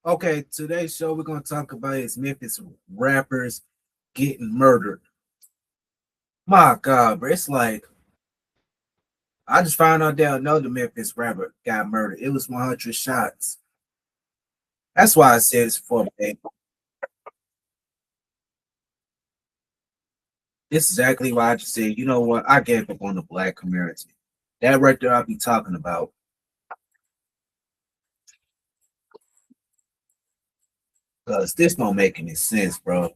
Okay, today's show we're gonna talk about is Memphis rappers getting murdered. My God, bro, it's like I just found out that another Memphis rapper got murdered. It was 100 shots. That's why I said it's for me. This is exactly why I just said, you know what? I gave up on the black community. That right there, I'll be talking about because this don't make any sense, bro.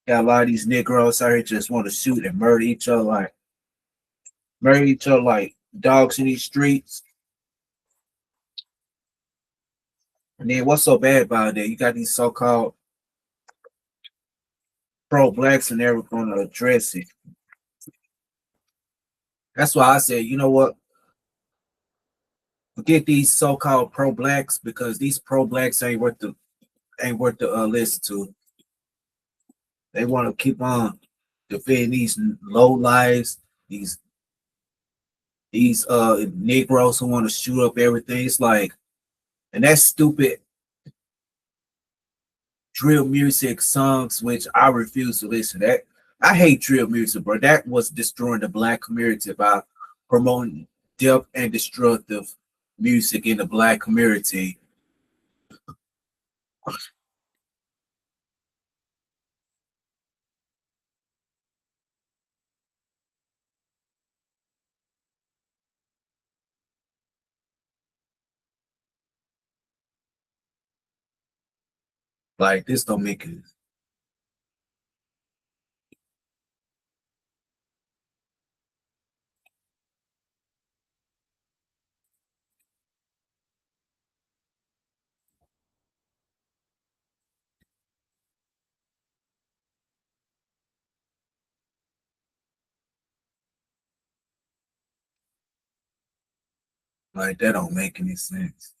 Got a lot of these Negroes out here just want to shoot and murder each other like dogs in these streets. And then what's so bad about it? You got these so-called pro-blacks and they're going to address it. That's why I said, you know what? Forget these so-called pro-blacks because these pro-blacks ain't worth the listen to. They want to keep on defending these low lives, these these Negroes who want to shoot up everything. It's like, and that stupid drill music songs, which I refuse to listen to. That I hate drill music, bro. That was destroying the black community by promoting death and destructive music in the black community. Like this don't make it. Like that don't make any sense.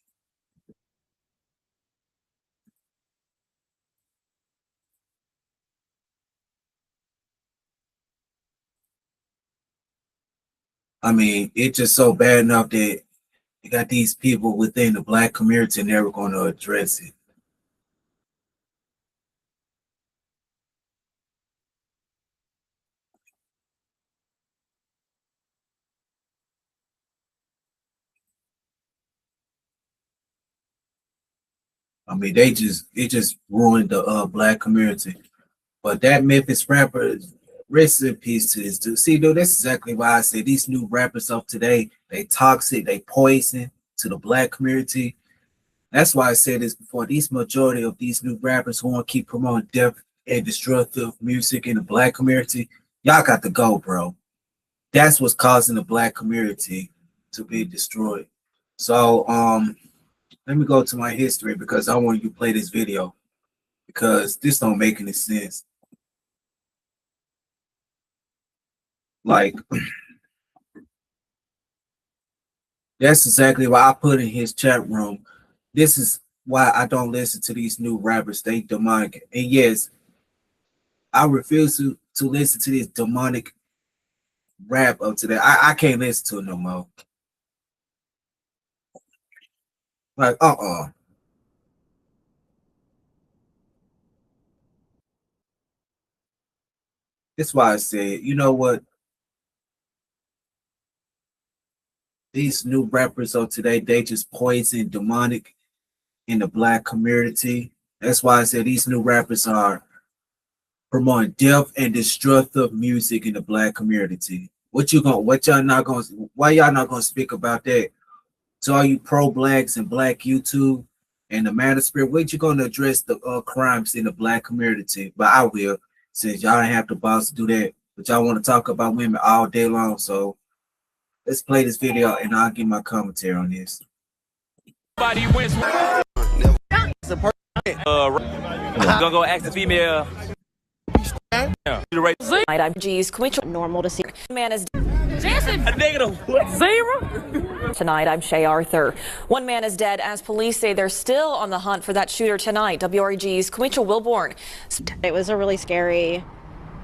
I mean, it's just so bad enough that you got these people within the black community never going to address it. I mean, it just ruined the black community. But that Memphis rapper, rest in peace to this dude. See, dude, that's exactly why I say these new rappers of today, they toxic, they poison to the black community. That's why I said this before. These majority of these new rappers who want to keep promoting death and destructive music in the black community, y'all got to go, bro. That's what's causing the black community to be destroyed. So let me go to my history because I want you to play this video because this don't make any sense. Like that's exactly why I put in his chat room. This is why I don't listen to these new rappers. They demonic. And yes, I refuse to listen to this demonic rap of today. I can't listen to it no more. Like, That's why I said, you know what? These new rappers of today, they just poison demonic in the black community. That's why I said these new rappers are promoting death and destructive music in the black community. What y'all not gonna, why y'all not gonna speak about that? To all you pro blacks and black YouTube and the manosphere, what you gonna address the crimes in the black community? But I will, since y'all ain't have the balls to do that. But y'all want to talk about women all day long. So let's play this video and I'll give my commentary on this. Everybody wins. Gonna go ask the female. I'm G's Quinch. Normal to see. Man is A negative zero. tonight. I'm Shay Arthur. One man is dead as police say they're still on the hunt for that shooter tonight. WREG's Quinch Wilborn. It was a really scary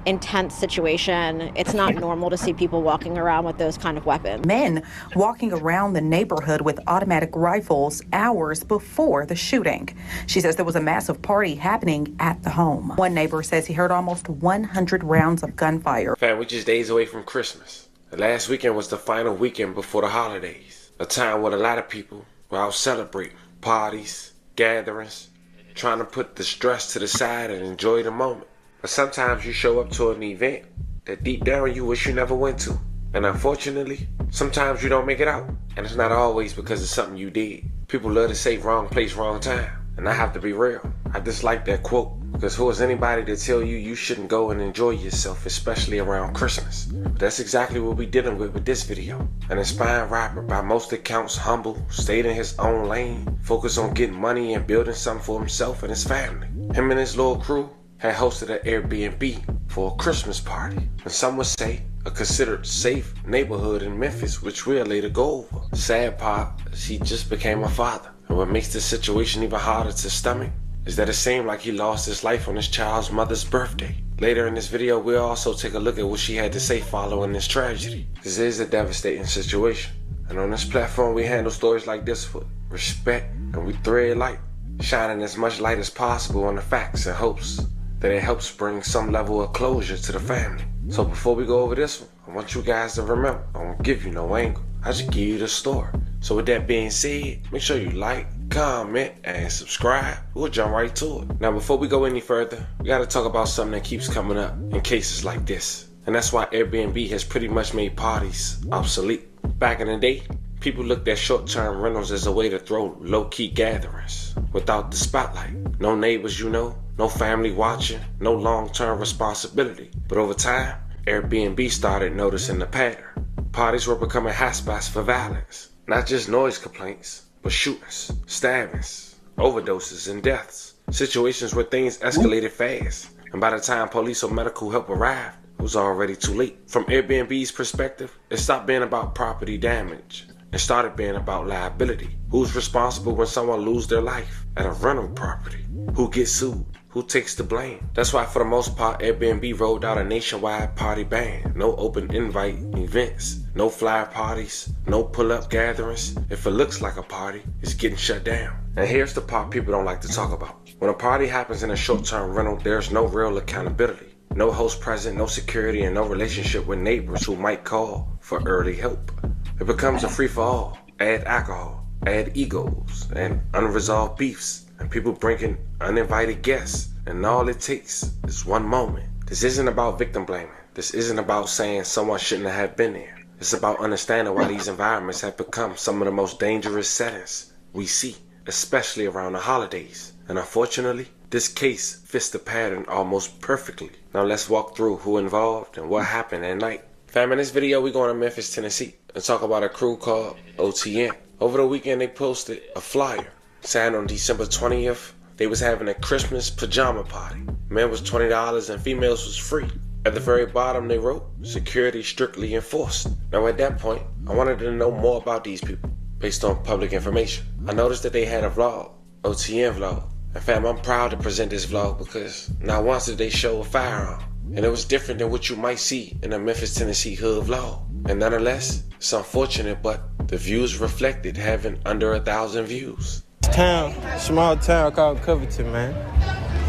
intense situation. It's not normal to see people walking around with those kind of weapons. Men walking around the neighborhood with automatic rifles hours before the shooting. She says there was a massive party happening at the home. One neighbor says he heard almost 100 rounds of gunfire. Fam, we just days away from Christmas. The last weekend was the final weekend before the holidays. A time when a lot of people were out celebrating. Parties, gatherings, trying to put the stress to the side and enjoy the moment. But sometimes you show up to an event that deep down you wish you never went to. And unfortunately, sometimes you don't make it out. And it's not always because of something you did. People love to say wrong place, wrong time. And I have to be real. I dislike that quote. Because who is anybody to tell you you shouldn't go and enjoy yourself, especially around Christmas? But that's exactly what we're dealing with this video. An inspiring rapper, by most accounts humble, stayed in his own lane, focused on getting money and building something for himself and his family. Him and his little crew had hosted an Airbnb for a Christmas party. And some would say a considered safe neighborhood in Memphis, which we'll later go over. The sad part is he just became a father. And what makes this situation even harder to stomach is that it seemed like he lost his life on his child's mother's birthday. Later in this video, we'll also take a look at what she had to say following this tragedy. This is a devastating situation. And on this platform, we handle stories like this with respect and we thread light, shining as much light as possible on the facts in hopes that it helps bring some level of closure to the family. So before we go over this one, I want you guys to remember, I won't give you no angle. I just give you the story. So with that being said, make sure you like, comment, and subscribe. We'll jump right to it. Now before we go any further, we gotta talk about something that keeps coming up in cases like this. And that's why Airbnb has pretty much made parties obsolete. Back in the day, people looked at short-term rentals as a way to throw low-key gatherings without the spotlight. No neighbors you know, no family watching, no long-term responsibility. But over time, Airbnb started noticing the pattern. Parties were becoming hotspots for violence. Not just noise complaints, but shootings, stabbings, overdoses, and deaths. Situations where things escalated fast. And by the time police or medical help arrived, it was already too late. From Airbnb's perspective, it stopped being about property damage. It started being about liability. Who's responsible when someone loses their life at a rental property? Who gets sued? Who takes the blame? That's why for the most part, Airbnb rolled out a nationwide party ban. No open invite events, no flyer parties, no pull-up gatherings. If it looks like a party, it's getting shut down. And here's the part people don't like to talk about. When a party happens in a short-term rental, there's no real accountability. No host present, no security, and no relationship with neighbors who might call for early help. It becomes a free-for-all. Add alcohol, add egos, and unresolved beefs, and people bringing uninvited guests, and all it takes is one moment. This isn't about victim blaming. This isn't about saying someone shouldn't have been there. It's about understanding why these environments have become some of the most dangerous settings we see, especially around the holidays. And unfortunately, this case fits the pattern almost perfectly. Now let's walk through who involved and what happened at night. Fam, in this video, we're going to Memphis, Tennessee, and talk about a crew called OTN. Over the weekend, they posted a flyer saying on December 20th, they was having a Christmas pajama party. Men was $20 and females was free. At the very bottom, they wrote, security strictly enforced. Now at that point, I wanted to know more about these people based on public information. I noticed that they had a vlog, OTN vlog. And fam, I'm proud to present this vlog because not once did they show a firearm. And it was different than what you might see in a Memphis, Tennessee hood vlog. And nonetheless, it's unfortunate, but the views reflected having under 1,000 views. Town, small town called Covington, man.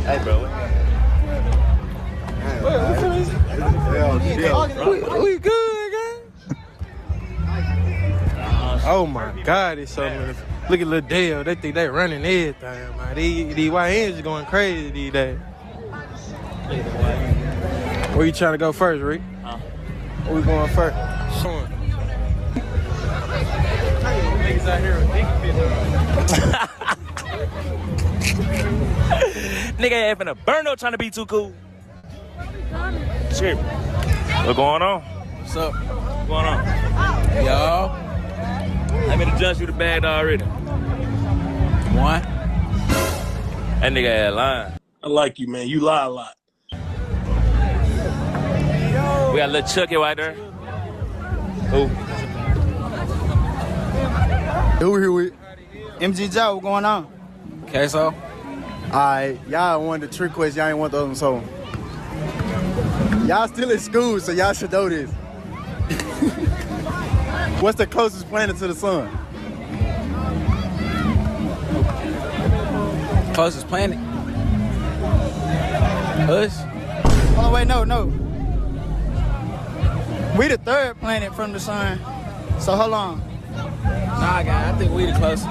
Hey, bro. We good, gang? Oh my God, it's so many. Look at Lil Dale. They think they running everything, man. These YNs are going crazy these days. Where you trying to go first, Rick? Where we going first? Sean. Niggas out here with Nigga ain't finna burn up trying to be too cool. Shit. What's going on? What's up? What's going on? Y'all. I made a judge you the bag already. One. That nigga had lying. I like you, man. You lie a lot. We got little Chucky right there. Who? Who we here with? MG Joe, what's going on? Okay, so? Alright, y'all wanted the trick quest, y'all ain't want the other one, so. Y'all still in school, so y'all should know this. What's the closest planet to the sun? Closest planet? Us? Oh, wait, no. We the third planet from the sun. So hold on. Nah, guy, I think we the closest.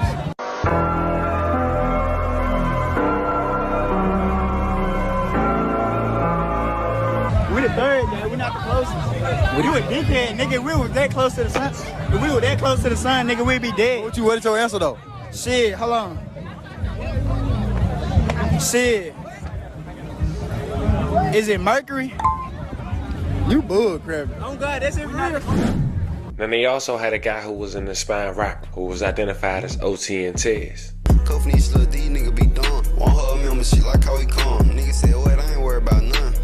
We the third, guy. We not the closest. You a dickhead, nigga. We was that close to the sun. If we were that close to the sun, nigga, we'd be dead. What is your answer, though? Shit, hold on. Shit. Is it Mercury? You bullcrapping. Oh, God, that's it real. Then they also had a guy who was in the spine rap who was identified as OT and Tez. Cuffin' these little D nigga be done. Want her remember shit like how he come. Nigga said, wait, I ain't worried about none.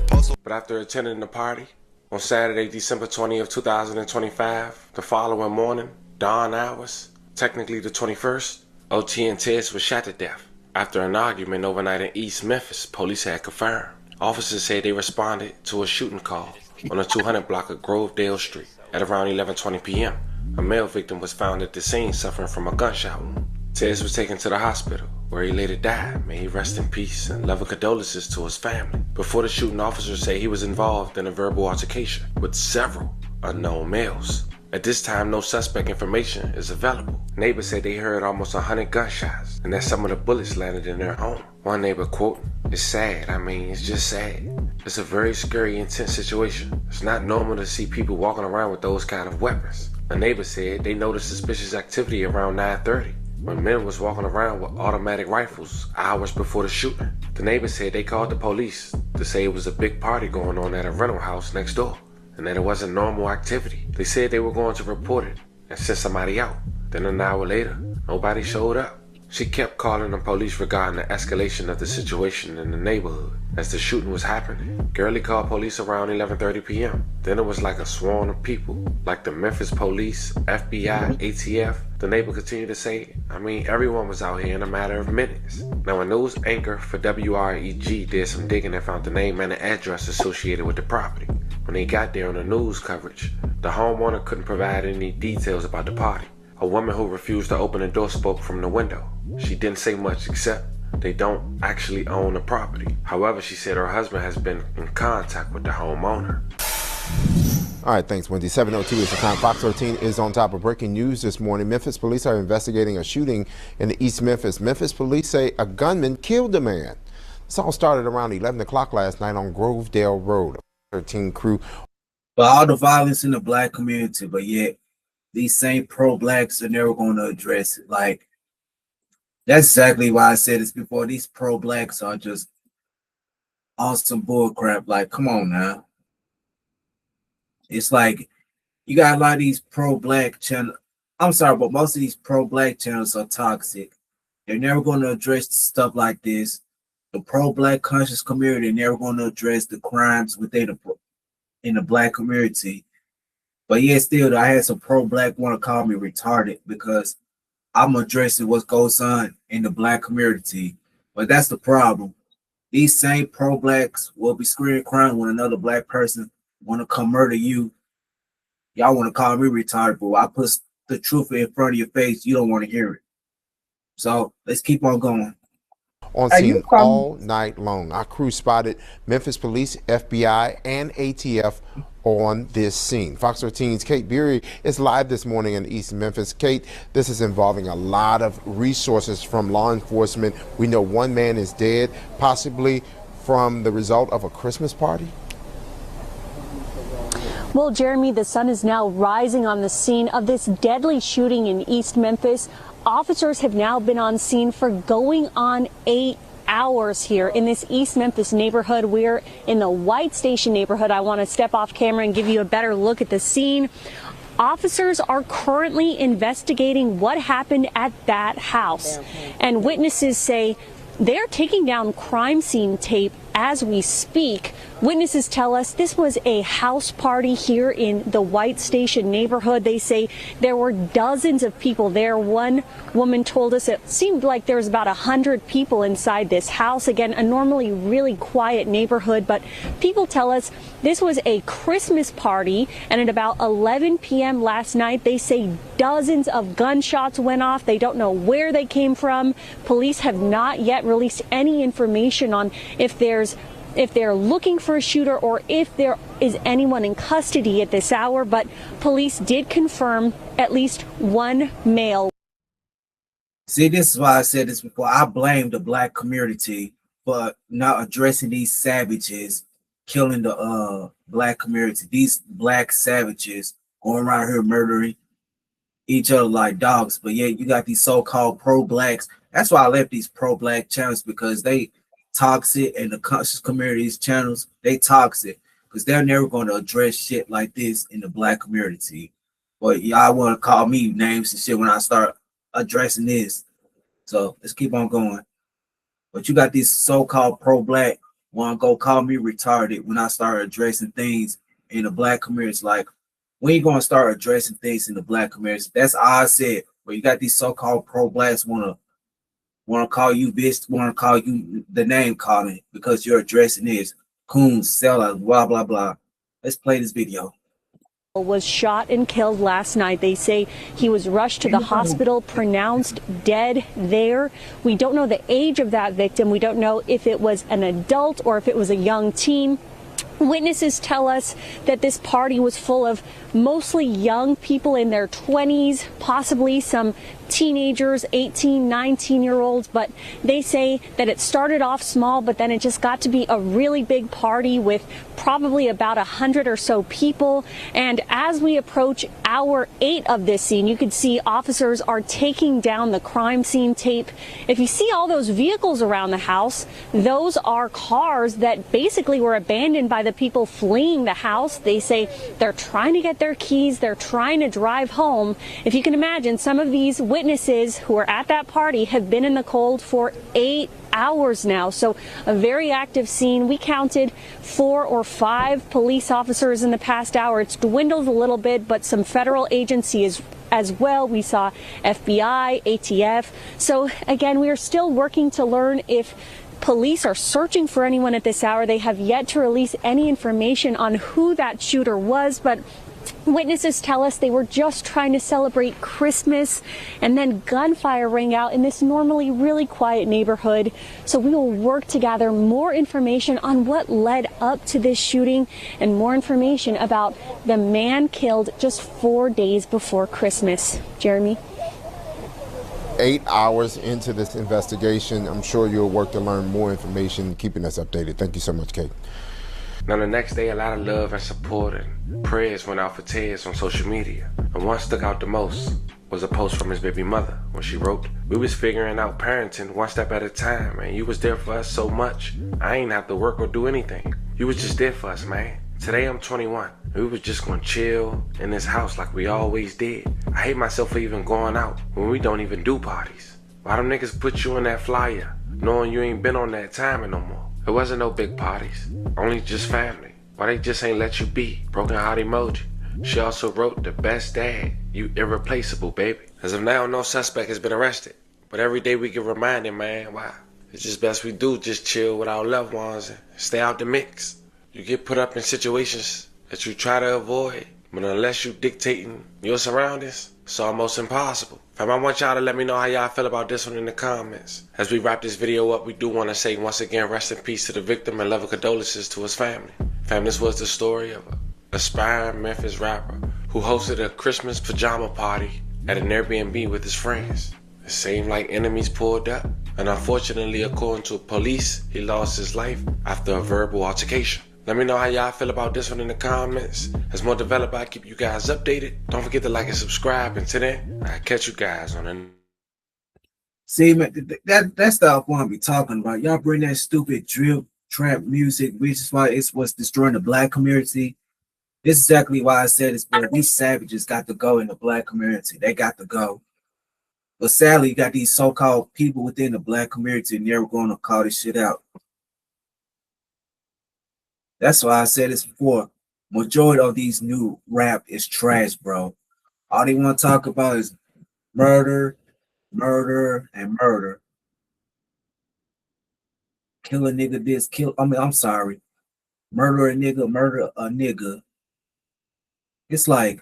But after attending the party on Saturday, December 20th, 2025, the following morning, dawn hours, technically the 21st, OT and Tez was shot to death. After an argument overnight in East Memphis, police had confirmed. Officers said they responded to a shooting call on the 200 block of Grovedale Street. At around 11:20 p.m., a male victim was found at the scene suffering from a gunshot wound. Tez was taken to the hospital, where he later died. May he rest in peace and love and condolences to his family. Before the shooting, officers say he was involved in a verbal altercation with several unknown males. At this time, no suspect information is available. Neighbors said they heard almost 100 gunshots and that some of the bullets landed in their home. One neighbor, quote, "It's sad. I mean, it's just sad. It's a very scary, intense situation. It's not normal to see people walking around with those kind of weapons." A neighbor said they noticed suspicious activity around 9:30 when men was walking around with automatic rifles hours before the shooting. The neighbor said they called the police to say it was a big party going on at a rental house next door and that it wasn't normal activity. They said they were going to report it and send somebody out. Then an hour later, nobody showed up. She kept calling the police regarding the escalation of the situation in the neighborhood. As the shooting was happening, Gurley called police around 11:30 p.m. Then it was like a swarm of people, like the Memphis police, FBI, ATF. The neighbor continued to say, everyone was out here in a matter of minutes. Now, a news anchor for WREG did some digging and found the name and the address associated with the property. When they got there on the news coverage, the homeowner couldn't provide any details about the party. A woman who refused to open the door spoke from the window. She didn't say much except they don't actually own the property. However, she said her husband has been in contact with the homeowner. All right, thanks, Wendy. 7:02 is the time. Fox 13 is on top of breaking news this morning. Memphis police are investigating a shooting in the East Memphis. Memphis police say a gunman killed a man. This all started around 11 o'clock last night on Grovedale Road. 13 crew. But all the violence in the black community, but yet these same pro-blacks are never going to address it. Like, that's exactly why I said this before. These pro-blacks are just awesome bullcrap. Like, come on now. It's like you got a lot of these pro-black channels. I'm sorry, but most of these pro-black channels are toxic. They're never going to address stuff like this. The pro-black conscious community, they're never going to address the crimes within the black community. But yeah, still, I had some pro-black want to call me retarded because I'm addressing what goes on in the black community. But that's the problem. These same pro-blacks will be screaming crying when another black person want to come murder you. Y'all want to call me retarded, but I put the truth in front of your face. You don't want to hear it. So let's keep on going. On scene all night long. Our crew spotted Memphis police, FBI, and ATF on this scene. Fox 13's Kate Beery is live this morning in East Memphis. Kate, this is involving a lot of resources from law enforcement. We know one man is dead, possibly from the result of a Christmas party. Well, Jeremy, the sun is now rising on the scene of this deadly shooting in East Memphis. Officers have now been on scene for going on 8 hours here in this East Memphis neighborhood. We're in the White Station neighborhood. I want to step off camera and give you a better look at the scene. Officers are currently investigating what happened at that house. And witnesses say they're taking down crime scene tape as we speak. Witnesses tell us this was a house party here in the White Station neighborhood. They say there were dozens of people there. One woman told us it seemed like there was about 100 people inside this house. Again, a normally really quiet neighborhood, but people tell us this was a Christmas party, and at about 11 p.m. last night, they say dozens of gunshots went off. They don't know where they came from. Police have not yet released any information on if they're looking for a shooter or if there is anyone in custody at this hour, but police did confirm at least one male. See, this is why I said this before. I blame the black community for not addressing these savages killing the black community. These black savages going around here murdering each other like dogs. But yeah, you got these so-called pro-blacks. That's why I left these pro-black channels, because they toxic, and the conscious community's channels, they toxic because they're never going to address shit like this in the black community. But y'all want to call me names and shit when I start addressing this. So let's keep on going. But you got these so-called pro-black want to go call me retarded when I start addressing things in the black community. Like, when you going to start addressing things in the black community? That's all I said. But you got these so-called pro-blacks want to call you bitch, want to call you the name calling because you're addressing this. Coons, sellers, blah, blah, blah. Let's play this video. Was shot and killed last night. They say he was rushed to the hospital, pronounced dead there. We don't know the age of that victim. We don't know if it was an adult or if it was a young teen. Witnesses tell us that this party was full of mostly young people in their 20s, possibly some teenagers, 18, 19-year-olds, but they say that it started off small, but then it just got to be a really big party with probably about 100 or so people. And as we approach hour 8 of this scene, you can see officers are taking down the crime scene tape. If you see all those vehicles around the house, those are cars that basically were abandoned by the people fleeing the house. They say they're trying to get their keys, they're trying to drive home. If you can imagine, some of these witnesses who were at that party have been in the cold for 8 hours now. So a very active scene. We counted 4 or 5 police officers in the past hour. It's dwindled a little bit, but some federal agencies as well. We saw FBI, ATF. So again, we are still working to learn if police are searching for anyone at this hour. They have yet to release any information on who that shooter was, but witnesses tell us they were just trying to celebrate Christmas, and then gunfire rang out in this normally really quiet neighborhood. So we will work to gather more information on what led up to this shooting and more information about the man killed just 4 days before Christmas. Jeremy? 8 hours into this investigation. I'm sure you'll work to learn more information, keeping us updated. Thank you so much, Kate. Now the next day, a lot of love and support and prayers went out for Tez on social media. And one stuck out the most was a post from his baby mother when she wrote, "We was figuring out parenting one step at a time, and you was there for us so much. I ain't have to work or do anything. You was just there for us, man. Today I'm 21, and we was just gonna chill in this house like we always did. I hate myself for even going out when we don't even do parties. Why them niggas put you in that flyer, knowing you ain't been on that timing no more? It wasn't no big parties, only just family. Why they just ain't let you be? Broken heart emoji." She also wrote, "The best dad, you irreplaceable, baby." As of now, no suspect has been arrested, but every day we get reminded, man, why? It's just best we do just chill with our loved ones and stay out the mix. You get put up in situations that you try to avoid, but unless you dictating your surroundings, it's almost impossible. Fam, I want y'all to let me know how y'all feel about this one in the comments. As we wrap this video up, we do want to say once again, rest in peace to the victim and love condolences to his family. Fam, this was the story of an aspiring Memphis rapper who hosted a Christmas pajama party at an Airbnb with his friends. It seemed like enemies pulled up, and unfortunately, according to police, he lost his life after a verbal altercation. Let me know how y'all feel about this one in the comments. As more develop, I keep you guys updated. Don't forget to like and subscribe. Until then, I'll catch you guys on the... See, man, that stuff I want to be talking about. Y'all bring that stupid drill trap music, which is why it's what's destroying the black community. This is exactly why I said this, but these savages got to go in the black community. They got to go. But sadly, you got these so-called people within the black community, and they're going to call this shit out. That's why I said this before. Majority of these new rap is trash, bro. All they want to talk about is murder, murder, and murder. Kill a nigga this, kill. I mean, I'm sorry. Murder a nigga, murder a nigga. It's like,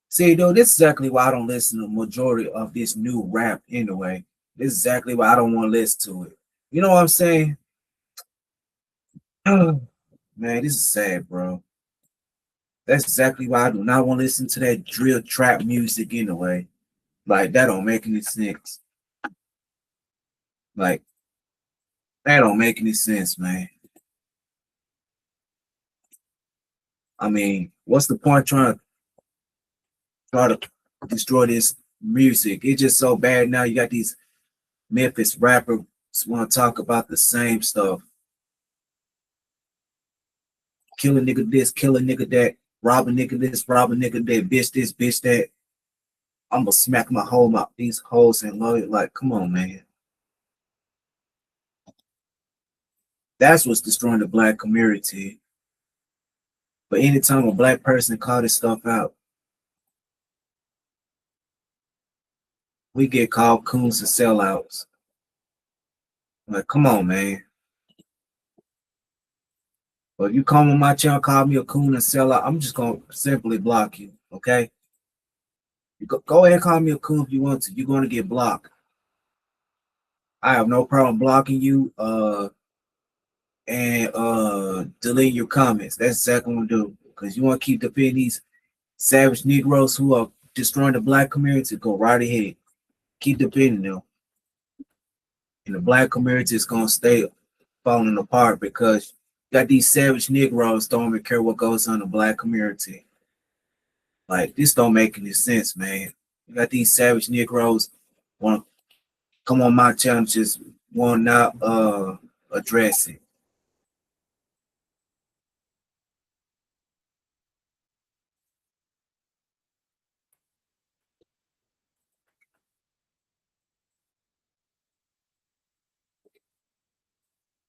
see, though, this is exactly why I don't listen to majority of this new rap anyway. This is exactly why I don't want to listen to it. You know what I'm saying? Man, this is sad, bro. That's exactly why I do not want to listen to that drill trap music anyway. Like, that don't make any sense. Like, that don't make any sense, man. I mean, what's the point try to destroy this music? It's just so bad now. You got these Memphis rappers want to talk about the same stuff. Kill a nigga this, kill a nigga that, rob a nigga this, rob a nigga that, bitch this, bitch that. I'm gonna smack my whole mouth, these hoes and love it. Like, come on, man. That's what's destroying the black community. But anytime a black person call this stuff out, we get called coons and sellouts. Like, come on, man. But if you come on my channel, call me a coon and sellout, I'm just gonna simply block you, okay? You go ahead and call me a coon if you want to. You're gonna get blocked. I have no problem blocking you and delete your comments. That's exactly what I'm gonna do. Because you want to keep defending these savage Negroes who are destroying the black community, go right ahead. Keep defending them. And the black community is gonna stay falling apart because you got these savage Negroes don't even care what goes on in the black community. Like, this don't make any sense, man. You got these savage Negroes want to come on my channel, just want not address it.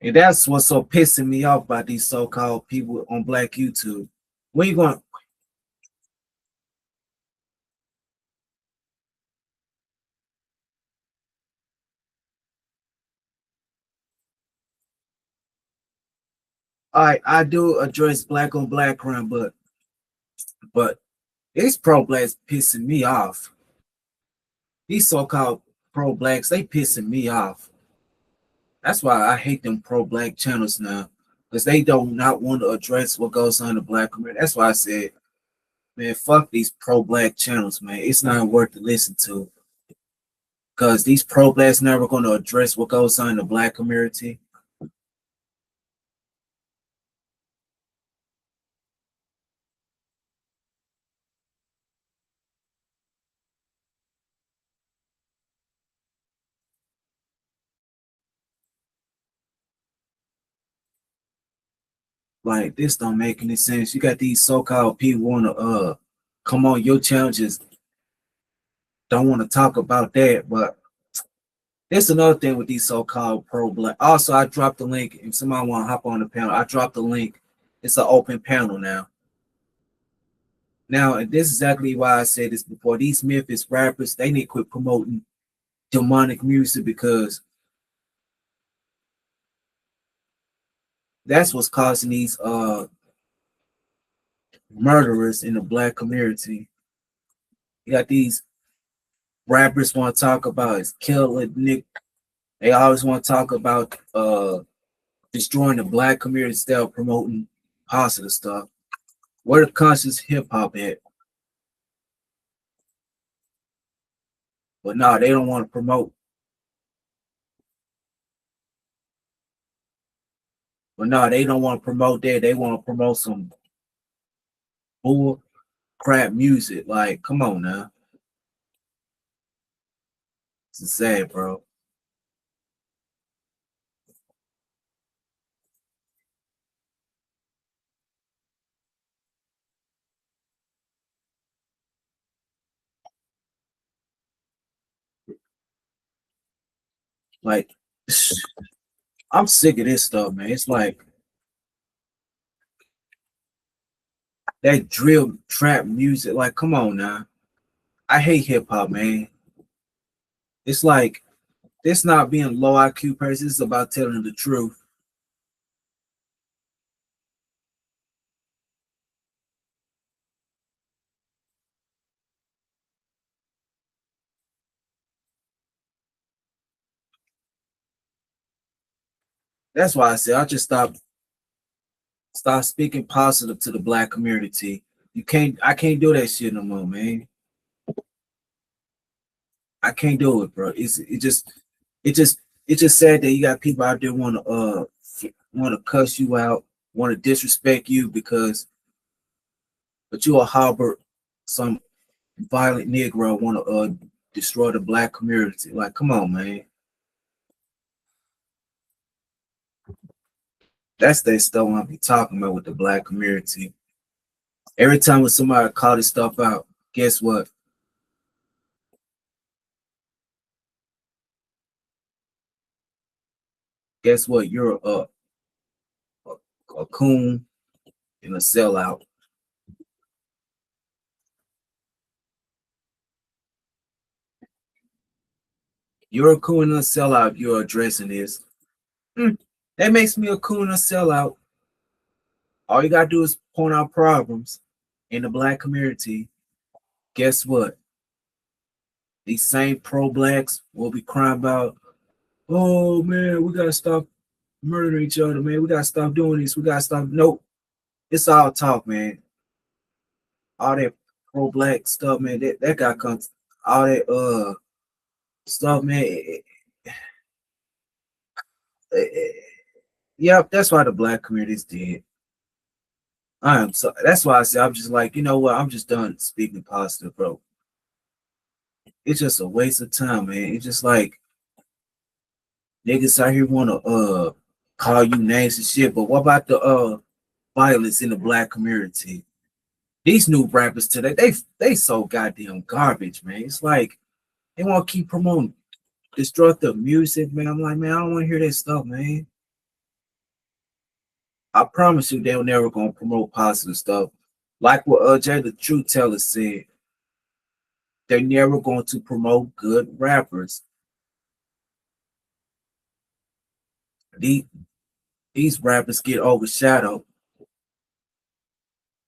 And that's what's so pissing me off about these so-called people on Black YouTube. Where you going? I do address black on black crime, but these pro-blacks pissing me off. These so-called pro-blacks, they pissing me off. That's why I hate them pro-black channels now, because they do not want to address what goes on in the black community. That's why I said, man, fuck these pro-black channels, man. It's not worth to listen to. Because these pro-blacks never going to address what goes on in the black community. Like, this don't make any sense. You got these so-called people want to come on your challenges, don't want to talk about that, but there's another thing with these so-called pro-black. Also, I dropped the link. If somebody want to hop on the panel, I dropped the link. It's an open panel now. Now, and this is exactly why I said this before. These Memphis rappers, they need to quit promoting demonic music, because that's what's causing these murderers in the black community. You got these rappers want to talk about is killing Nick. They always want to talk about destroying the black community instead of promoting positive stuff. Where the conscious hip hop at? But no, they don't want to promote. But no, they don't want to promote that. They want to promote some bull crap music. Like, come on now. It's sad, bro. Like, I'm sick of this stuff, man. It's like, that drill trap music. Like, come on now. I hate hip hop, man. It's like it's not being low IQ person. It's about telling the truth. That's why I said I just stop speaking positive to the black community. I can't do that shit no more, man. I can't do it, bro. It just it's just sad that you got people out there want to cuss you out, want to disrespect you but you a harbor some violent Negro want to destroy the black community. Like, come on, man. That's that stuff I be talking about with the black community. Every time when somebody call this stuff out, guess what? Guess what? You're a coon and a sellout. You're a coon and a sellout. You're addressing this. That makes me a coon and a sellout. All you gotta do is point out problems in the black community. Guess what? These same pro-blacks will be crying about, oh man, we gotta stop murdering each other, man. We gotta stop doing this. We gotta stop. Nope. It's all talk, man. All that pro-black stuff, man. That got comes. All that stuff, man. Yep, that's why the black community's dead. I am so that's why I say I'm just like, you know what? I'm just done speaking positive, bro. It's just a waste of time, man. It's just like niggas out here wanna call you names and shit, but what about the violence in the black community? These new rappers today, they so goddamn garbage, man. It's like they want to keep promoting destructive music, man. I'm like, man, I don't want to hear that stuff, man. I promise you, they're never gonna promote positive stuff. Like what Jay the Truth Teller said, they're never going to promote good rappers. These rappers get overshadowed,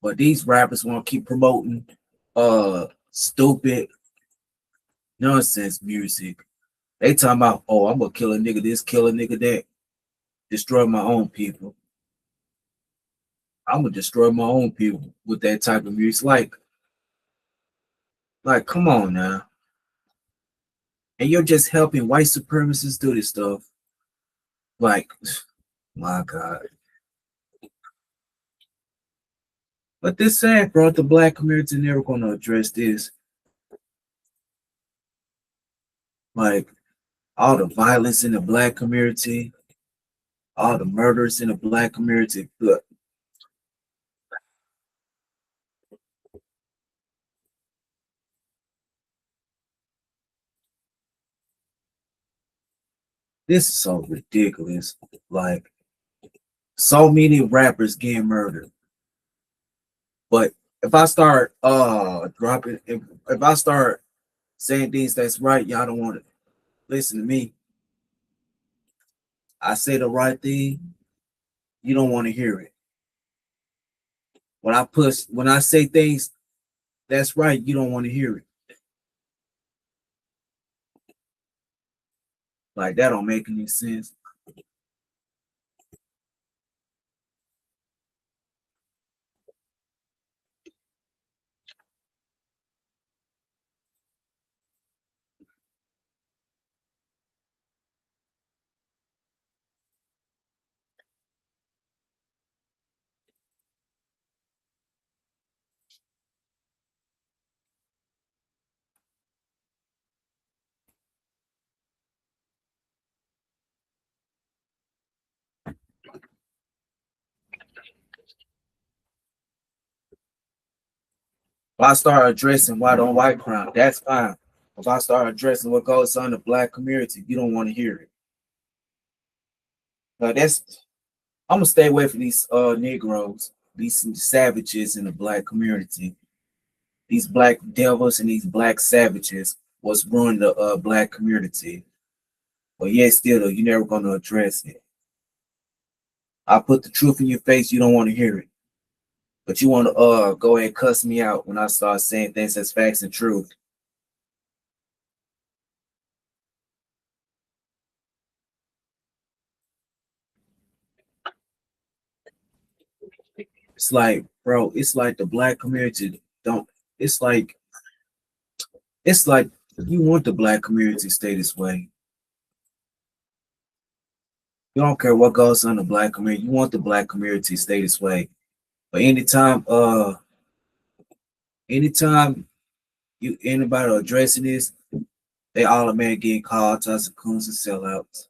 but these rappers want to keep promoting stupid nonsense music. They talking about, oh, I'm gonna kill a nigga this, kill a nigga that, destroy my own people. I'm gonna destroy my own people with that type of music. Like, come on now. And you're just helping white supremacists do this stuff. Like, my God. But this sad, bro, the black community never gonna address this. Like, all the violence in the black community, all the murders in the black community. Look, this is so ridiculous. Like, so many rappers getting murdered. But if I start dropping, if I start saying things that's right, y'all don't want to listen to me. I say the right thing, you don't want to hear it. When I say things that's right, you don't want to hear it. Like, that don't make any sense. If I start addressing white on white crime, that's fine. If I start addressing what goes on in the black community, you don't want to hear it. But I'm gonna stay away from these Negroes. these savages in the black community, these black devils and these black savages was ruining the black community. But yet still though, you're never gonna address it. I put the truth in your face, you don't want to hear it. But you want to go ahead and cuss me out when I start saying things as facts and truth. It's like, bro, it's like the black community don't. It's like you want the black community to stay this way. You don't care what goes on in the black community. You want the black community to stay this way. But anytime you anybody addressing this, they automatically getting called to us coons and sellouts.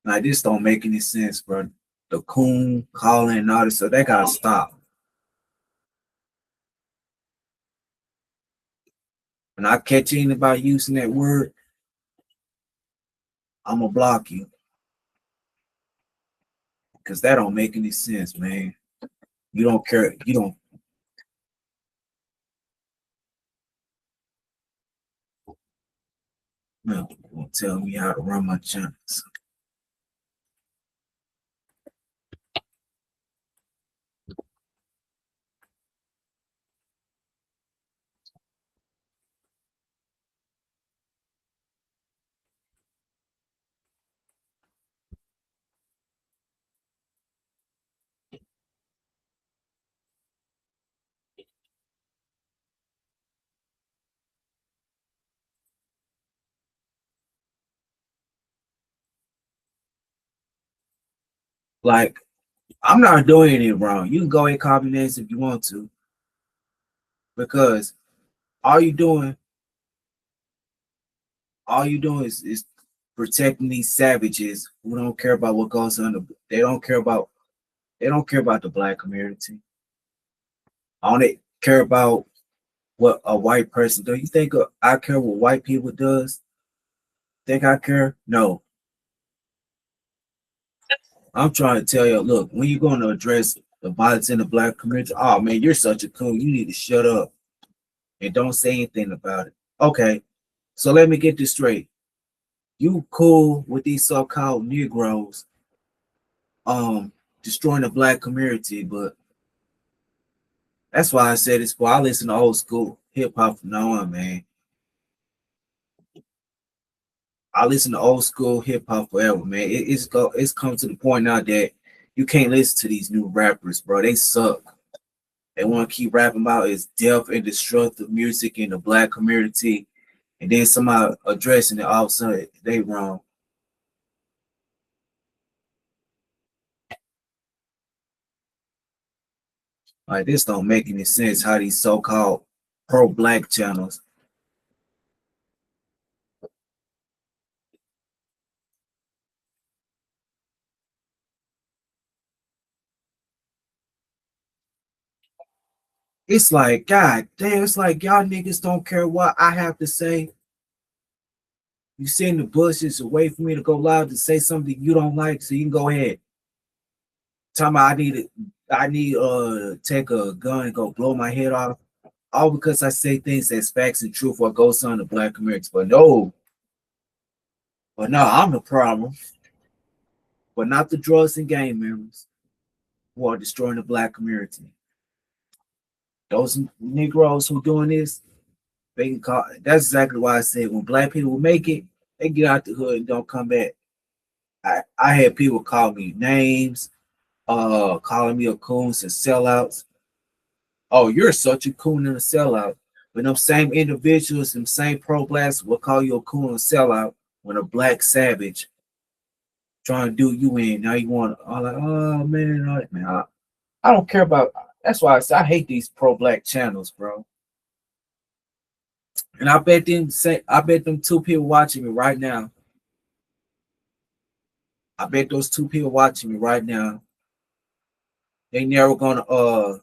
Like this don't make any sense, bro. The coon calling and all this, so they gotta stop. When I catch anybody using that word, I'm gonna block you. Because that don't make any sense, man. You don't care. You don't. No, won't tell me how to run my channels. Like, I'm not doing anything wrong. You can go ahead and copy names if you want to. Because all you doing is protecting these savages who don't care about what goes on. They don't care about the black community. All they care about what a white person does. You think I care what white people does? Think I care? No. I'm trying to tell you, look, when you're going to address the violence in the black community, oh man, you're such a coon. You need to shut up and don't say anything about it. Okay, so let me get this straight. You cool with these so-called Negroes destroying the black community, but that's why I said this. For I listen to old school hip hop from now on, man. I listen to old school hip hop forever, man. It's come to the point now that you can't listen to these new rappers, bro. They suck. They want to keep rapping about is death and destructive music in the black community, and then somebody addressing it, all of a sudden they wrong. Like this don't make any sense. How these so-called pro-black channels. It's like, God damn, it's like y'all niggas don't care what I have to say. You sit in the bushes and wait for me to go live to say something you don't like, so you can go ahead. Tell me I need take a gun and go blow my head off. All because I say things that's facts and truth what goes on in the black community. But no, I'm the problem. But not the drugs and gang members who are destroying the black community. Those Negroes who doing this, they can call. That's exactly why I said when black people make it, they get out the hood and don't come back. I had people call me names, calling me a coon and sellouts. Oh, you're such a coon and a sellout. When them same individuals, them same pro-blacks will call you a coon and sellout when a black savage trying to do you in. Now you want, like, oh man, I don't care about. That's why I hate these pro-black channels, bro. And I bet them two people watching me right now. I bet those two people watching me right now, they never gonna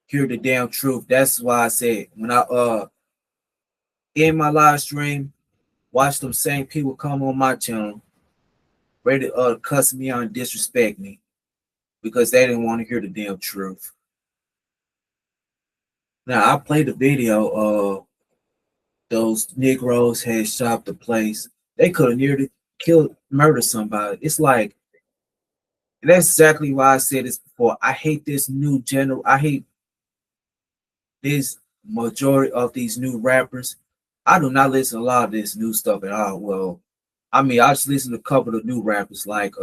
hear the damn truth. That's why I said when I in my live stream, watch them same people come on my channel, ready to cuss me out and disrespect me. because they didn't want to hear the damn truth. Now I played the video of those Negroes had shot the place. They could have nearly murdered somebody. It's like, and that's exactly why I said this before. I hate this new general. I hate this majority of these new rappers. I do not listen to a lot of this new stuff at all. Well, I mean, I just listen to a couple of new rappers like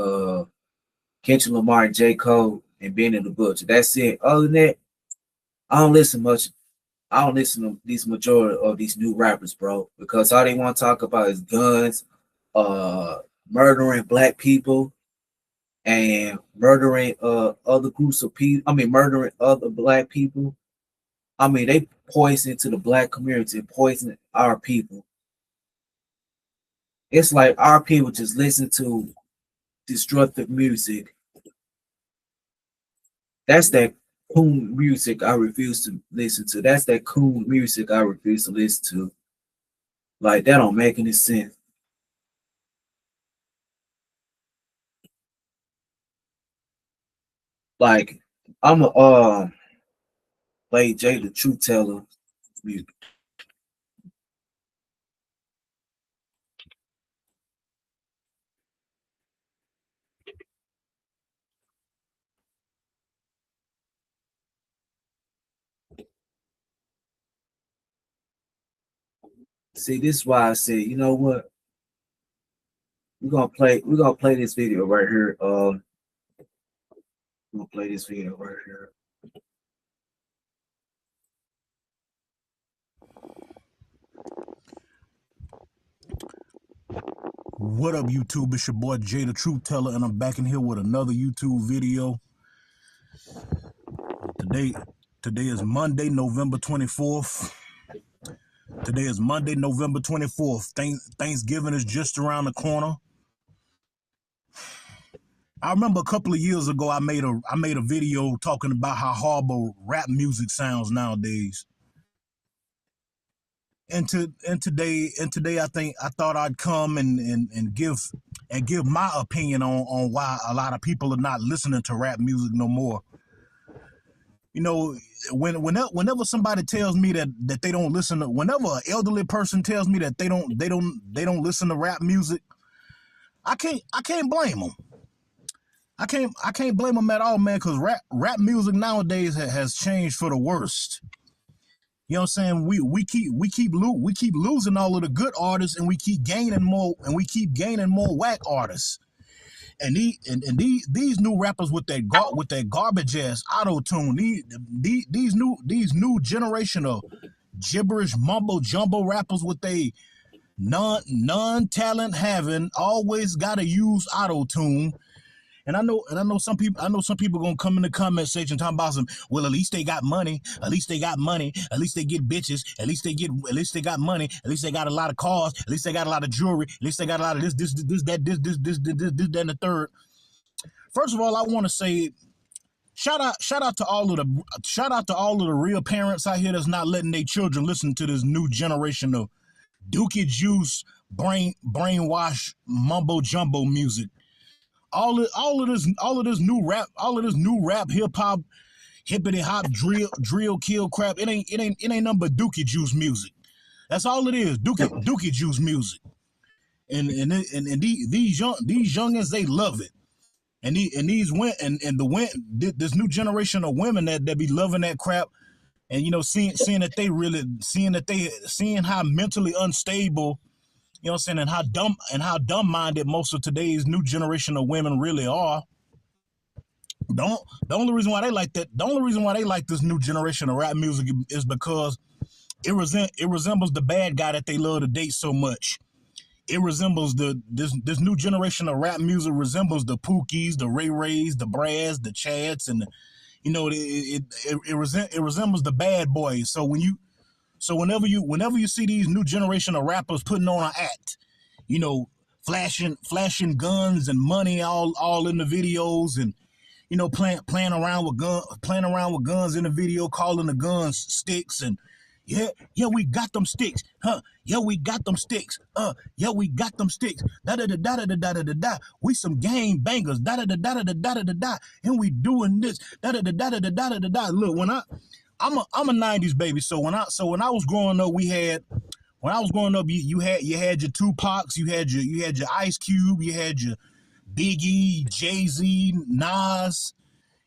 Kendrick Lamar and J. Cole and Benny the Butcher. That's it. Other than that, I don't listen much. I don't listen to these majority of these new rappers, bro, because all they want to talk about is guns, murdering black people, and murdering other groups of people. I mean, murdering other black people. I mean, they poison to the black community, poison our people. It's like our people just listen to destructive music. That's that coon music I refuse to listen to. That's that coon music I refuse to listen to. Like, that don't make any sense. Like, I'm a play Jay the Truth Teller music. See, this is why I said, you know what? We're gonna play this video right here. We're gonna play this video right here. What up, YouTube? It's your boy Jay the Truth Teller, and I'm back in here with another YouTube video. Today is Monday, November 24th. Today is Monday, November 24th. Thanksgiving is just around the corner. I remember a couple of years ago I made a video talking about how horrible rap music sounds nowadays. And today I thought I'd come and give my opinion on why a lot of people are not listening to rap music no more. You know, whenever somebody tells me that they don't listen to, whenever an elderly person tells me that they don't listen to rap music, I can't blame them. I can't blame them at all, man, because rap music nowadays has changed for the worst. You know what I'm saying? We keep losing all of the good artists, and we keep gaining more whack artists. And these new rappers with that garbage ass auto tune, these new generation of gibberish mumbo jumbo rappers with they non talent having always gotta use auto tune. And I know some people gonna come in the comment section talking about some, well, at least they got money, at least they got money, at least they get bitches, at least they got money, at least they got a lot of cars, at least they got a lot of jewelry, at least they got a lot of this, that, and the third. First of all, I want to say shout out to all of the real parents out here that's not letting their children listen to this new generation of dookie juice brainwash mumbo jumbo music. All of this new rap, hip hop, hippity hop, drill kill crap. It ain't nothing but dookie juice music. That's all it is. Dookie juice music. And these youngins, they love it. And this new generation of women that be loving that crap, and you know, seeing how mentally unstable, you know what I'm saying, and how dumb-minded most of today's new generation of women really are. The only reason why they like this new generation of rap music is because it resembles the bad guy that they love to date so much. It resembles this new generation of rap music resembles the Pookies, the Ray Rays, the Brads, the Chads, and it resembles the bad boys. So whenever you see these new generation of rappers putting on an act, you know, flashing guns and money all in the videos, and you know, playing around with guns in the video, calling the guns sticks, and Yeah, we got them sticks. Huh? Yeah, we got them sticks. Yeah, we got them sticks. Da da da da da da da da da. We some game bangers. Da da da da da da da da da. And we doing this. Da da da da da da da da da. Look, I'm a 90s baby. So when I was growing up, you had your Tupacs, you had your Ice Cube, you had your Biggie, Jay-Z, Nas.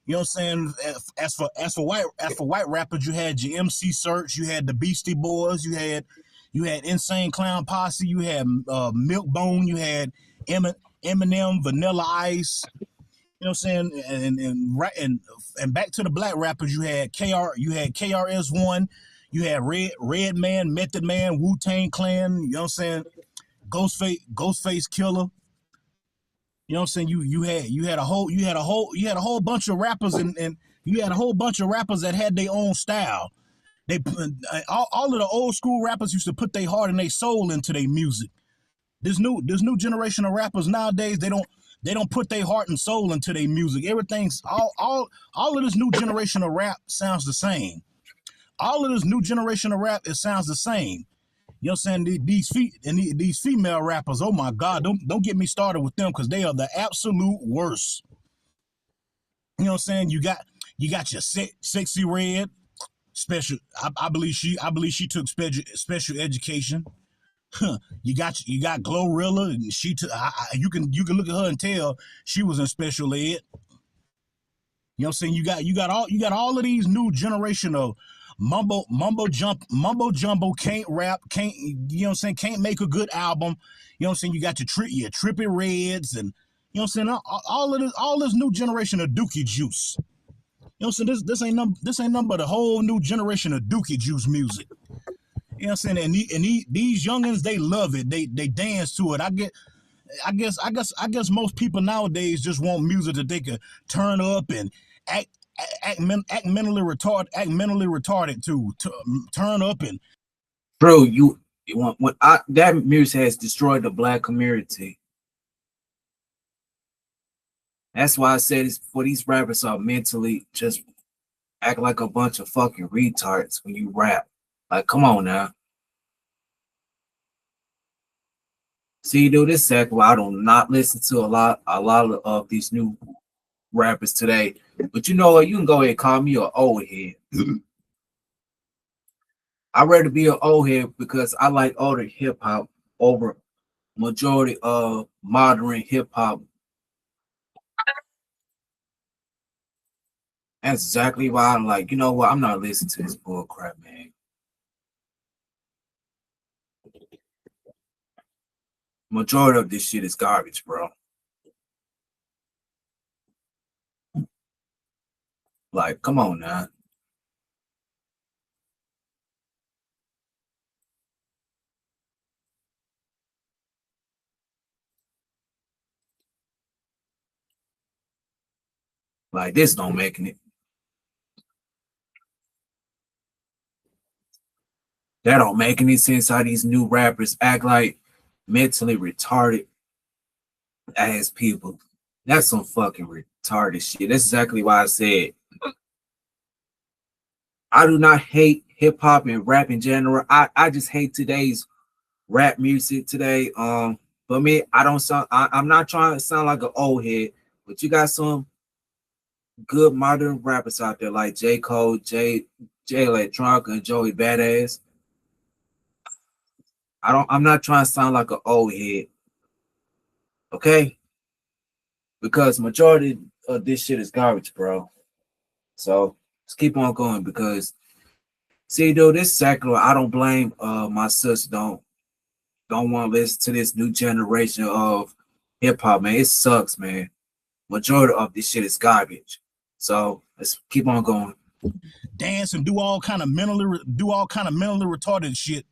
You know what I'm saying? As for white rappers, you had your MC Search, you had the Beastie Boys, you had Insane Clown Posse, you had Milkbone, you had Eminem, Vanilla Ice. You know what I'm saying? And back to the black rappers, you had KRS-One, you had Redman, Method Man, Wu-Tang Clan. You know what I'm saying? Ghostface Killer. You know what I'm saying? You had a whole bunch of rappers and you had a whole bunch of rappers that had their own style. They all of the old school rappers used to put their heart and their soul into their music. This new generation of rappers nowadays, they don't put their heart and soul into their music. Everything's all of this new generation of rap sounds the same. All of this new generation of rap, it sounds the same. You know what I'm saying? These female rappers, oh my God, don't get me started with them because they are the absolute worst. You know what I'm saying? You got your Sexy Red, special. I believe she took special education. You got Glorilla, and you can look at her and tell she was in special ed. You know what I'm saying? You got all of these new generation of mumbo jumbo, can't rap, can't, you know what I'm saying, can't make a good album. You know what I'm saying? You got your Trippie Reds, and you know what I'm saying, all this new generation of Dookie Juice. You know what I'm saying? This ain't nothing but a whole new generation of Dookie Juice music. You know what I'm saying? And these youngins, they love it. They dance to it. I guess most people nowadays just want music that they could turn up and act mentally retarded to turn up and. Bro, you want that music has destroyed the black community. That's why I said it's for these rappers are mentally just act like a bunch of fucking retards when you rap. Like, come on now. See, dude, this is exactly why I do not listen to a lot of these new rappers today. But you know what? You can go ahead and call me an old head. I'd rather be an old head because I like older hip hop over majority of modern hip hop. That's exactly why I'm like, you know what? I'm not listening to this bull crap, man. Majority of this shit is garbage, bro. Like, come on now. Like, this don't make it. That don't make any sense how these new rappers act like mentally retarded ass people. That's some fucking retarded shit. That's exactly why I said I do not hate hip hop and rap in general. I just hate today's rap music today. For me, I'm not trying to sound like an old head, but you got some good modern rappers out there like J. Cole, Jay Electronica, and Joey Badass. I'm not trying to sound like an old head. Okay? Because majority of this shit is garbage, bro. So let's keep on going because see, dude, this cycle, I don't blame my sister don't want to listen to this new generation of hip hop, man. It sucks, man. Majority of this shit is garbage. So let's keep on going. Dance and do all kind of mentally retarded shit.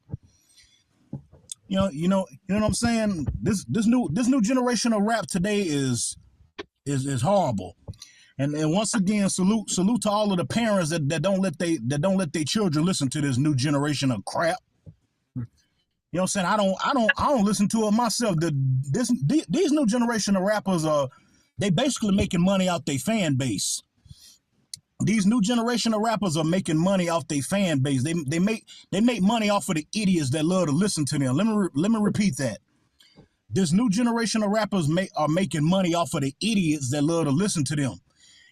You know what I'm saying? This new generation of rap today is horrible. And once again, salute to all of the parents that don't let their children listen to this new generation of crap. You know what I'm saying? I don't listen to it myself. These new generation of rappers they basically making money out their fan base. these new generation of rappers are making money off their fan base. They make money off of the idiots that love to listen to them. Let me repeat that. This new generation of rappers are making money off of the idiots that love to listen to them.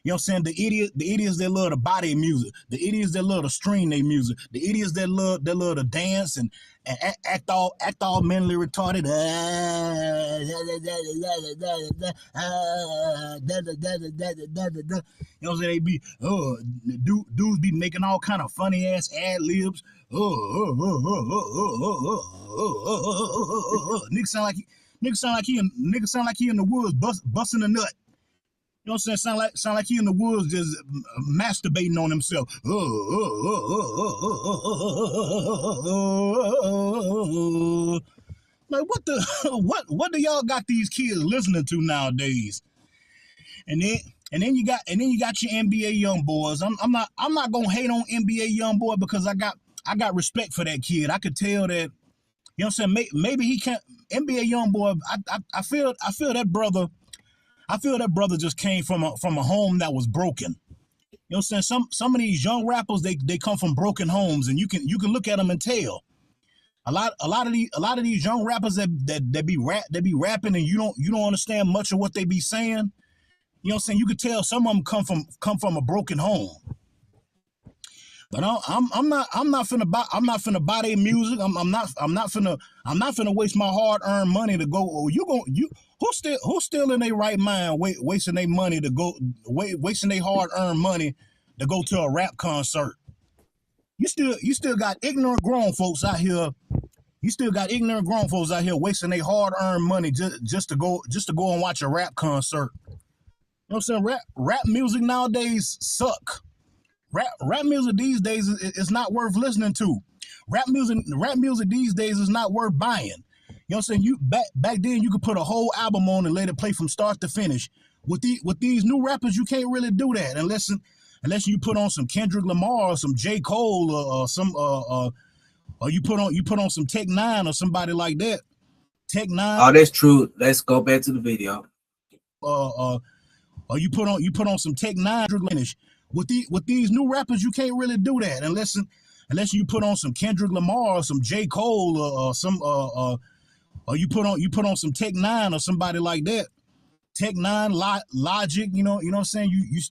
You know what I'm saying? The idiots that love to buy their music, the idiots that love to stream their music, the idiots that love to dance and act all mentally retarded. You know what I'm saying? They be dudes be making all kind of funny ass ad libs. Nigga sound like he in the woods busting a nut. You know what I'm saying? Sound like he in the woods just masturbating on himself. Like what do y'all got these kids listening to nowadays? And then you got your NBA young boys. I'm not gonna hate on NBA young boy because I got respect for that kid. I could tell that, you know what I'm saying? Maybe he can't. NBA young boy. I feel that brother. I feel that brother just came from a home that was broken. You know what I'm saying? Some of these young rappers they come from broken homes, and you can look at them and tell. A lot of these young rappers that be rapping and you don't understand much of what they be saying. You know what I'm saying? You could tell some of them come from a broken home. But I'm not finna buy their music. I'm not finna waste my hard-earned money to go. Who's still in their right mind wasting their money to go wasting their hard-earned money to go to a rap concert? You still got ignorant grown folks out here. You still got ignorant grown folks out here wasting their hard-earned money just to go and watch a rap concert. You know what I'm saying? Rap music nowadays suck. Rap music these days is not worth listening to. Rap music these days is not worth buying. You know what I'm saying? Back then you could put a whole album on and let it play from start to finish. With these new rappers, you can't really do that unless you put on some Kendrick Lamar or some J. Cole or some or you put on some Tech Nine or somebody like that. Tech Nine. Oh, that's true. Let's go back to the video. Or you put on some Tech Nine finish. With these new rappers, you can't really do that unless you put on some Kendrick Lamar or some J. Cole or some or you put on some Tech Nine or somebody like that. Tech Nine, Logic, you know what I'm saying? You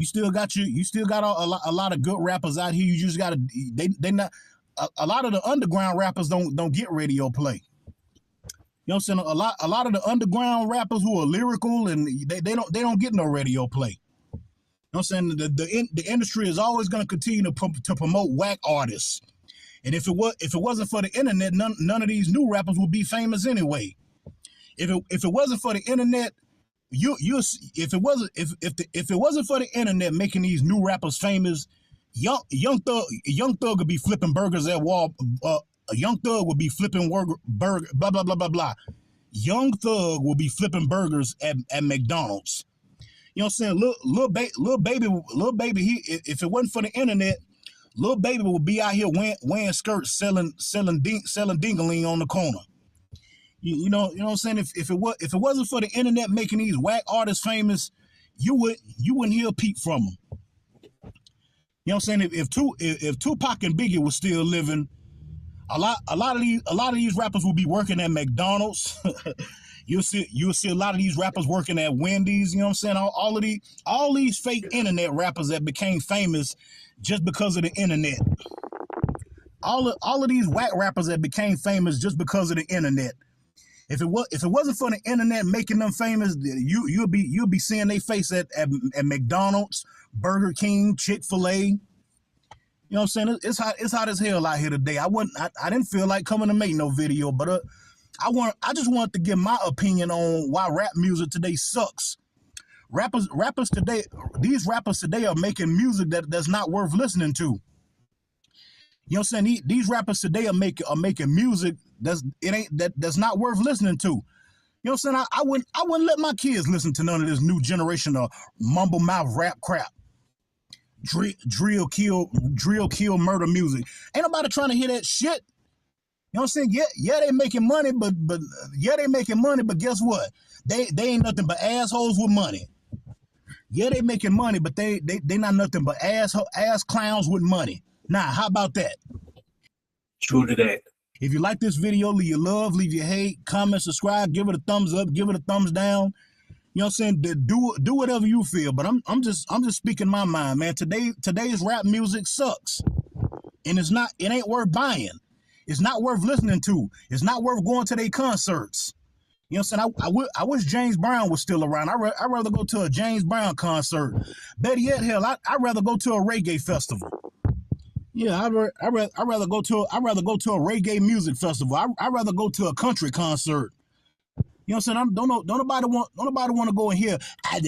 still got a lot of good rappers out here. You just gotta they not a lot of the underground rappers don't get radio play. You know what I'm saying? A lot of the underground rappers who are lyrical and they don't get no radio play. You know what I'm saying? The industry is always going to continue to promote whack artists. And if it wasn't for the internet, none of these new rappers would be famous anyway. If it wasn't for the internet, if it wasn't for the internet making these new rappers famous, Young Thug would be flipping burgers at Young Thug would be flipping burger blah blah blah blah blah. Young Thug will be flipping burgers at McDonald's. You know what I'm saying? Little baby, if it wasn't for the internet, Lil Baby would be out here wearing skirts, selling dingaling on the corner. You know what I'm saying? If it wasn't for the internet making these whack artists famous, you wouldn't hear a peep from them. You know what I'm saying? If Tupac and Biggie was still living, a lot of these rappers will be working at McDonald's. You'll see a lot of these rappers working at Wendy's. You know what I'm saying? All these fake internet rappers that became famous just because of the internet. All of these whack rappers that became famous just because of the internet. If it wasn't for the internet making them famous, you'll be seeing their face at McDonald's, Burger King, Chick-fil-A. You know what I'm saying? It's hot as hell out here today. I didn't feel like coming to make no video, but I just wanted to give my opinion on why rap music today sucks. Rappers today, these rappers today are making music that's not worth listening to. You know what I'm saying? These rappers today are making music that's not worth listening to. You know what I'm saying? I wouldn't let my kids listen to none of this new generation of mumble mouth rap crap. Drill kill murder music. Ain't nobody trying to hear that shit. You know what I'm saying? Yeah, they making money, but guess what? They ain't nothing but assholes with money. Yeah, they making money, but they not nothing but ass clowns with money. Now, how about that? True to that. If you like this video, leave your love, leave your hate, comment, subscribe, give it a thumbs up, give it a thumbs down. You know what I'm saying? Do whatever you feel. But I'm just speaking my mind, man. Today's rap music sucks. And it ain't worth buying. It's not worth listening to. It's not worth going to their concerts. You know what I'm saying? I wish James Brown was still around. I'd rather go to a James Brown concert. Better yet, hell, I'd rather go to a reggae festival. Yeah, I'd rather go to a reggae music festival. I'd rather go to a country concert. You know what I'm saying? Don't nobody want to go in here. Ain't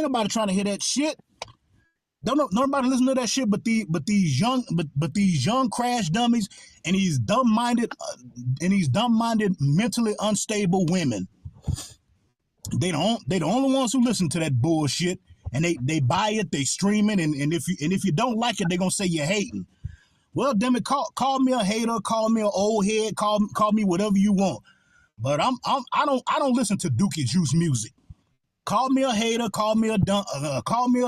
nobody trying to hear that shit. Don't nobody listen to that shit, but these young crash dummies and these dumb-minded mentally unstable women. They the only ones who listen to that bullshit, and they buy it, they stream it, and if you don't like it, they're gonna say you're hating. Well, damn it, call me a hater, call me an old head, call me whatever you want. But I don't listen to Dookie Juice music. Call me a hater, call me a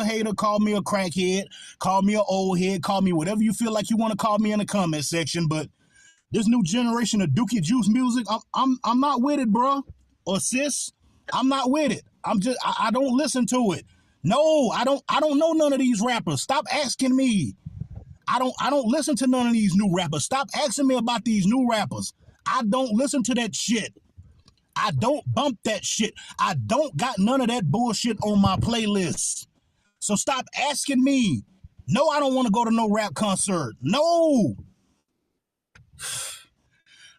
hater, call me a crackhead, call me an old head, call me whatever you feel like you want to call me in the comment section. But this new generation of Dookie Juice music, I'm not with it, bro. Or sis, I'm not with it. I don't listen to it. No, I don't know none of these rappers. Stop asking me. I don't listen to none of these new rappers. Stop asking me about these new rappers. I don't listen to that shit. I don't bump that shit. I don't got none of that bullshit on my playlist. So stop asking me. No, I don't want to go to no rap concert. No.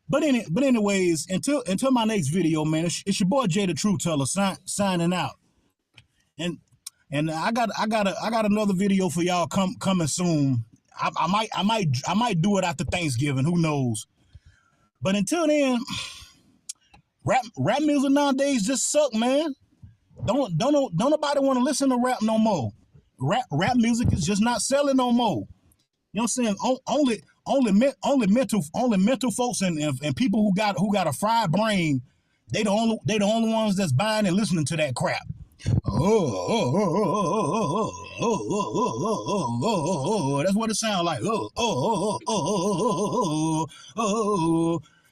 But anyways, until my next video, man, it's your boy Jay the Truth Teller signing out. And I got another video for y'all coming soon. I might do it after Thanksgiving. Who knows? But until then, rap music nowadays just suck, man. Don't nobody want to listen to rap no more. Rap music is just not selling no more. You know what I'm saying? Only mental folks and people who got a fried brain. They the only ones that's buying and listening to that crap. That's what it sounds like.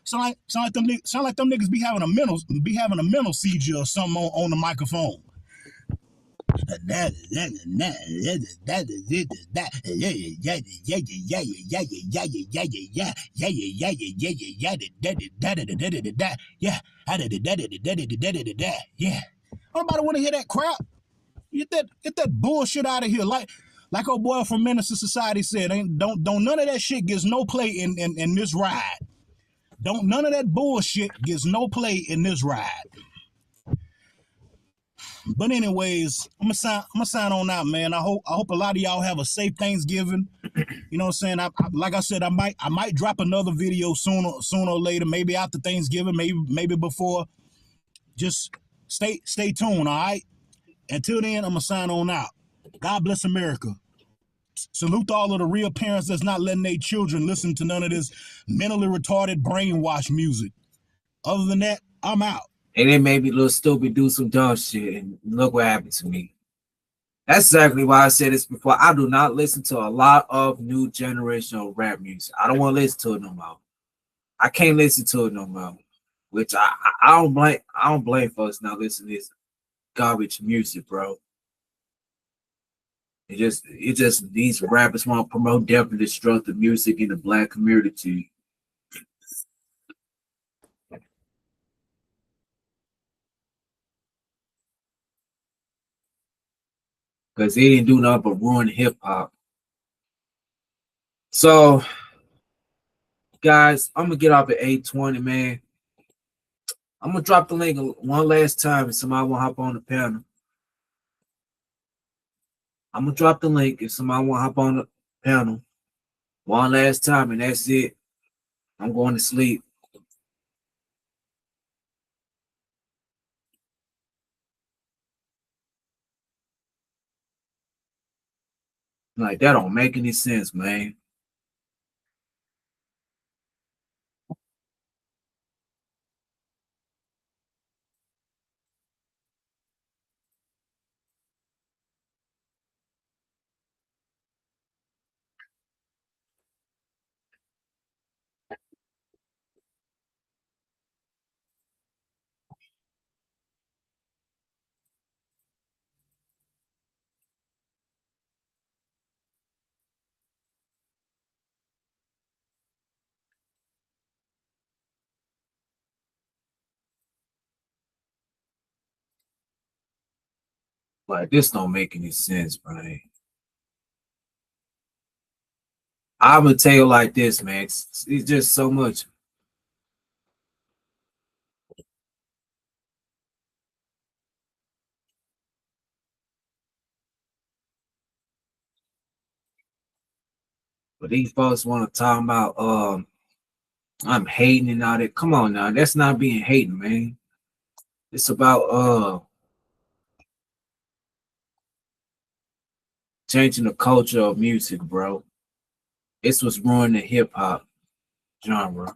Sound like them niggas be having a mental seizure or something on the microphone. Yeah. Nobody want to hear that crap. Get that bullshit out of here. Like old boy from Menace to Society said, don't none of that shit gets no play in this ride. Don't none of that bullshit gets no play in this ride. But anyways, I'm gonna sign on out, man. I hope a lot of y'all have a safe Thanksgiving. You know what I'm saying? Like I said, I might drop another video sooner or later, maybe after Thanksgiving, maybe before. Just stay tuned, all right? Until then, I'm gonna sign on out. God bless America. Salute to all of the real parents that's not letting their children listen to none of this mentally retarded brainwash music. Other than that, I'm out. And they made me look stupid, do some dumb shit, and look what happened to me. That's exactly why I said this before. I do not listen to a lot of new generational rap music. I don't want to listen to it no more. I can't listen to it no more. Which I don't blame folks not listening to this garbage music, bro. It just these rappers want to promote death and destructive music in the black community. Because they didn't do nothing but ruin hip hop. So, guys, I'm gonna get off at 8:20, man. I'm gonna drop the link one last time if somebody want to hop on the panel. I'm gonna drop the link if somebody want to hop on the panel one last time, and that's it. I'm going to sleep. Like that don't make any sense, man. Like this don't make any sense, man. I'm gonna tell you like this, man. It's just so much. But these folks want to talk about I'm hating and all that. Come on now, that's not being hating, man. It's about changing the culture of music, bro. It's what's ruining the hip hop genre.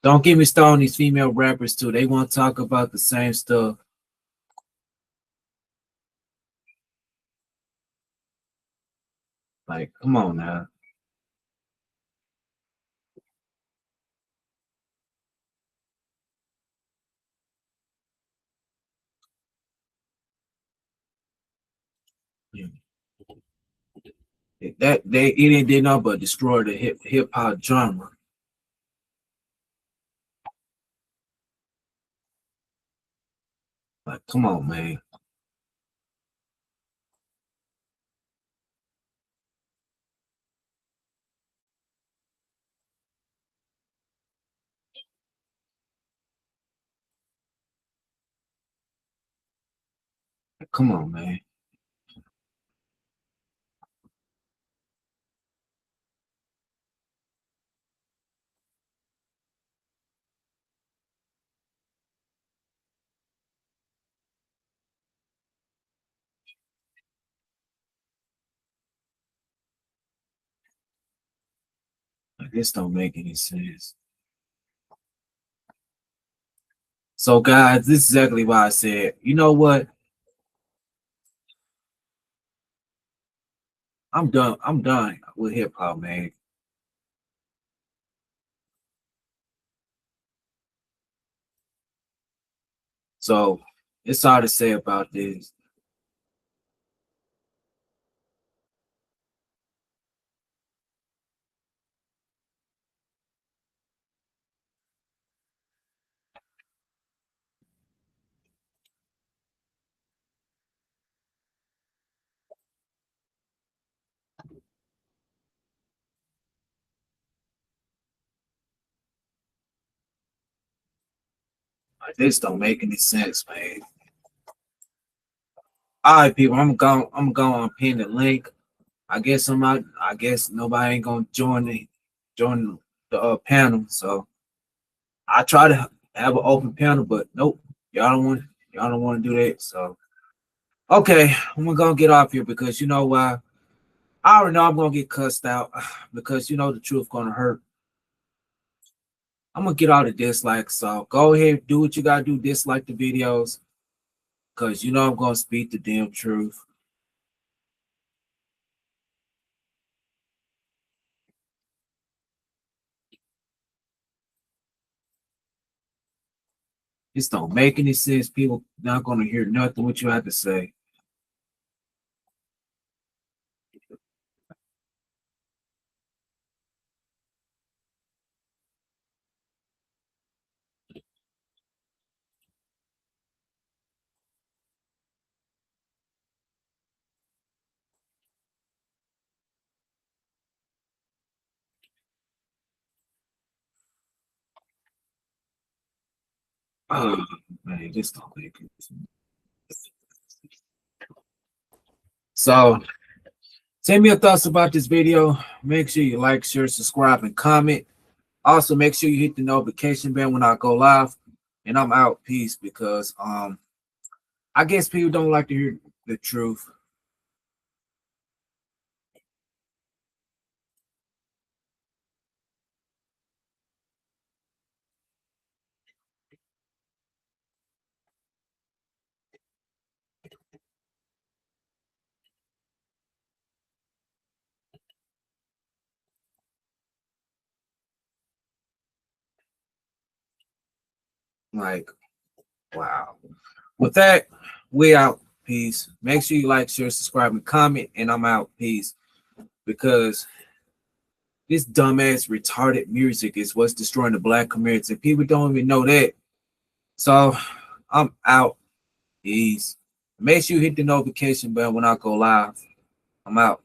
Don't get me started on these female rappers too. They want to talk about the same stuff. Like, come on now. Yeah. That they it ain't did nothing but destroy the hip hop genre. Like, come on, man. Like, come on, man. Like, this don't make any sense. So, guys, this is exactly why I said, you know what? I'm done. I'm done with hip hop, man. So it's all to say about this. Like, this don't make any sense, man. All right, people, I'm going to pin the link. I guess I'm not. I guess nobody ain't gonna join the panel. So I try to have an open panel, but nope, y'all don't want to do that. So okay, I'm gonna get off here because you know why. I already know I'm gonna get cussed out because you know the truth gonna hurt. I'm gonna get all the dislikes. So go ahead, do what you gotta do. Dislike the videos because you know I'm gonna speak the damn truth. This don't make any sense. People not gonna hear nothing what you have to say. Oh man, this don't make any sense. So tell me your thoughts about this video. Make sure you like, share, subscribe, and comment. Also, make sure you hit the notification bell when I go live. And I'm out. Peace, because I guess people don't like to hear the truth. Like, wow. With that, we out. Peace. Make sure you like, share, subscribe, and comment. And I'm out. Peace. Because this dumbass retarded music is what's destroying the black community. People don't even know that. So I'm out. Peace. Make sure you hit the notification bell when I go live. I'm out.